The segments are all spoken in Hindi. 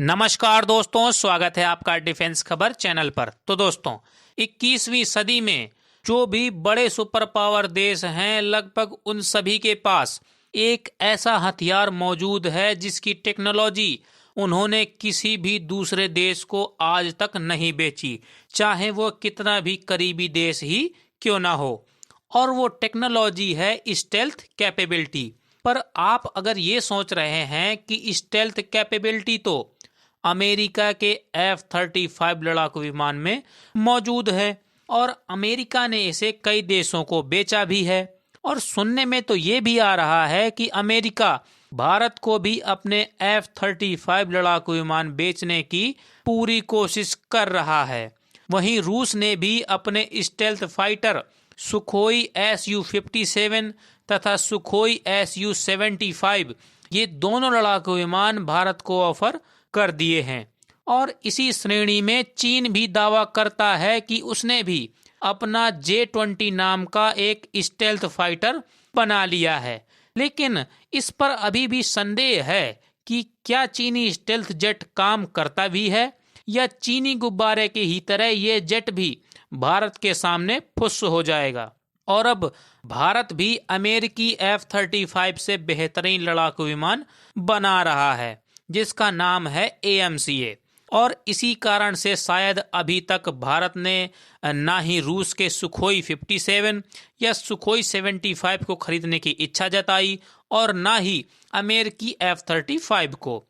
नमस्कार दोस्तों, स्वागत है आपका डिफेंस खबर चैनल पर। तो दोस्तों, 21वीं सदी में जो भी बड़े सुपर पावर देश हैं, लगभग उन सभी के पास एक ऐसा हथियार मौजूद है जिसकी टेक्नोलॉजी उन्होंने किसी भी दूसरे देश को आज तक नहीं बेची, चाहे वो कितना भी करीबी देश ही क्यों ना हो। और वो टेक्नोलॉजी है स्टेल्थ कैपेबिलिटी। पर आप अगर ये सोच रहे हैं कि स्टेल्थ कैपेबिलिटी तो अमेरिका के F-35 लड़ाकू विमान में मौजूद है और अमेरिका ने इसे कई देशों को बेचा भी है, और सुनने में तो ये भी आ रहा है कि अमेरिका भारत को भी अपने F-35 लड़ाकू विमान बेचने की पूरी कोशिश कर रहा है। वहीं रूस ने भी अपने स्टेल्थ फाइटर सुखोई Su-57 तथा सुखोई Su-75 ये दोनों लड़ाकू विमान भारत को ऑफर कर दिए हैं। और इसी श्रेणी में चीन भी दावा करता है कि उसने भी अपना J-20 नाम का एक स्टेल्थ फाइटर बना लिया है। लेकिन इस पर अभी भी संदेह है कि क्या चीनी स्टेल्थ जेट काम करता भी है या चीनी गुब्बारे की ही तरह ये जेट भी भारत के सामने फुस हो जाएगा। और अब भारत भी अमेरिकी F-35 से बेहतरीन लड़ाकू विमान बना रहा है जिसका नाम है AMCA। और इसी कारण से शायद अभी तक भारत ने ना ही रूस के सुखोई 57 या सुखोई 75 को खरीदने की इच्छा जताई और ना ही अमेरिकी F-35 को।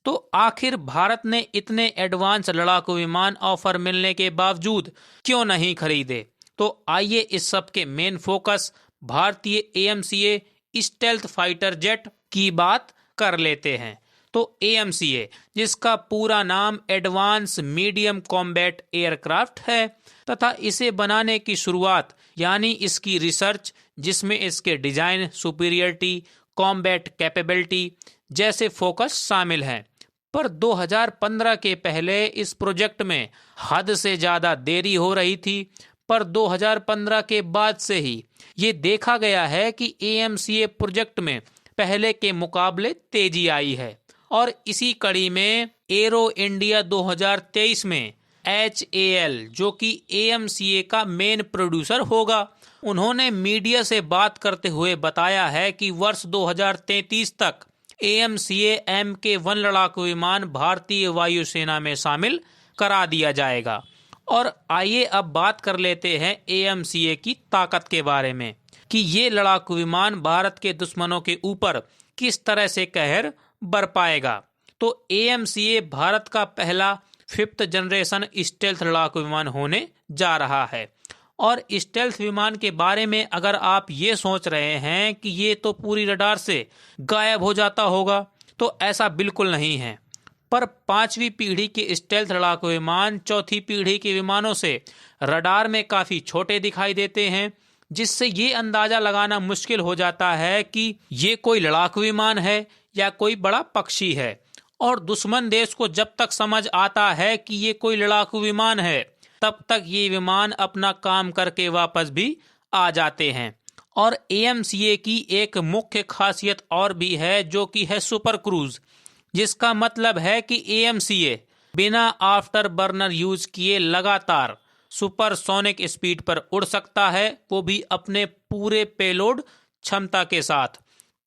तो आखिर भारत ने इतने एडवांस लड़ाकू विमान ऑफर मिलने के बावजूद क्यों नहीं खरीदे? तो आइए इस सब के मेन फोकस भारतीय AMCA स्टेल्थ फाइटर जेट की बात कर लेते हैं। तो AMCA, जिसका पूरा नाम एडवांस मीडियम कॉम्बैट एयरक्राफ्ट है, तथा इसे बनाने की शुरुआत यानी इसकी रिसर्च, जिसमें इसके डिजाइन, सुपीरियरिटी, कॉम्बैट कैपेबिलिटी जैसे फोकस शामिल हैं। पर 2015 के पहले इस प्रोजेक्ट में हद से ज्यादा देरी हो रही थी, पर 2015 के बाद से ही ये देखा गया है कि AMCA प्रोजेक्ट में पहले के मुकाबले तेजी आई है। और इसी कड़ी में एरो इंडिया 2023 में HAL, जो कि AMCA का मेन प्रोड्यूसर होगा, उन्होंने मीडिया से बात करते हुए बताया है कि वर्ष 2033 तक AMCA Mk-1 लड़ाकू विमान भारतीय वायुसेना में शामिल करा दिया जाएगा। और आइए अब बात कर लेते हैं AMCA की ताकत के बारे में कि ये लड़ाकू विमान भारत के दुश्मनों के ऊपर किस तरह से कहर बर पाएगा। तो AMCA भारत का पहला 5th जनरेशन स्टेल्थ लड़ाकू विमान होने जा रहा है। और स्टेल्थ विमान के बारे में अगर आप ये सोच रहे हैं कि ये तो पूरी रडार से गायब हो जाता होगा, तो ऐसा बिल्कुल नहीं है। पर 5वीं पीढ़ी के स्टेल्थ लड़ाकू विमान 4थी पीढ़ी के विमानों से रडार में काफी छोटे दिखाई देते हैं, जिससे ये अंदाजा लगाना मुश्किल हो जाता है कि ये कोई लड़ाकू विमान है या कोई बड़ा पक्षी है। और दुश्मन देश को जब तक समझ आता है कि ये कोई लड़ाकू विमान है, तब तक ये विमान अपना काम करके वापस भी आ जाते हैं। और AMCA की एक मुख्य खासियत और भी है, जो कि है सुपर क्रूज, जिसका मतलब है कि AMCA बिना आफ्टर बर्नर यूज किए लगातार सुपरसोनिक स्पीड पर उड़ सकता है, वो भी अपने पूरे पेलोड क्षमता के साथ।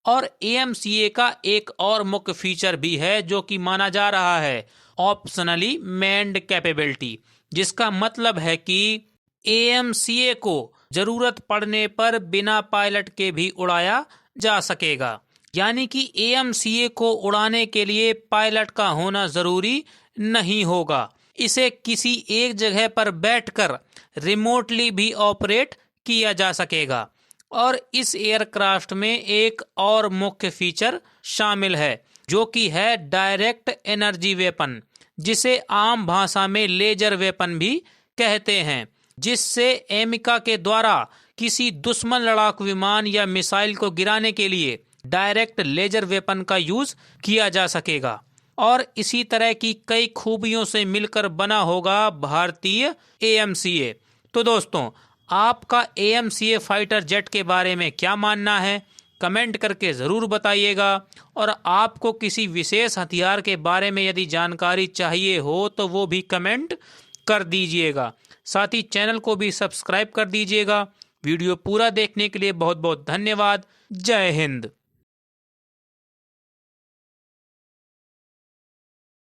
और AMCA का एक और मुख्य फीचर भी है, जो कि माना जा रहा है ऑप्शनली मैन्ड कैपेबिलिटी, जिसका मतलब है कि AMCA को जरूरत पड़ने पर बिना पायलट के भी उड़ाया जा सकेगा। यानी कि AMCA को उड़ाने के लिए पायलट का होना जरूरी नहीं होगा। इसे किसी एक जगह पर बैठकर रिमोटली भी ऑपरेट किया जा सकेगा। और इस एयरक्राफ्ट में एक और मुख्य फीचर शामिल है, जो कि है डायरेक्ट एनर्जी वेपन, जिसे आम भाषा में लेजर वेपन भी कहते हैं, जिससे अमेरिका के द्वारा किसी दुश्मन लड़ाकू विमान या मिसाइल को गिराने के लिए डायरेक्ट लेजर वेपन का यूज किया जा सकेगा। और इसी तरह की कई खूबियों से मिलकर बना होगा भारतीय AMCA। तो दोस्तों, आपका AMCA फाइटर जेट के बारे में क्या मानना है, कमेंट करके ज़रूर बताइएगा। और आपको किसी विशेष हथियार के बारे में यदि जानकारी चाहिए हो तो वो भी कमेंट कर दीजिएगा। साथ ही चैनल को भी सब्सक्राइब कर दीजिएगा। वीडियो पूरा देखने के लिए बहुत बहुत धन्यवाद। जय हिंद।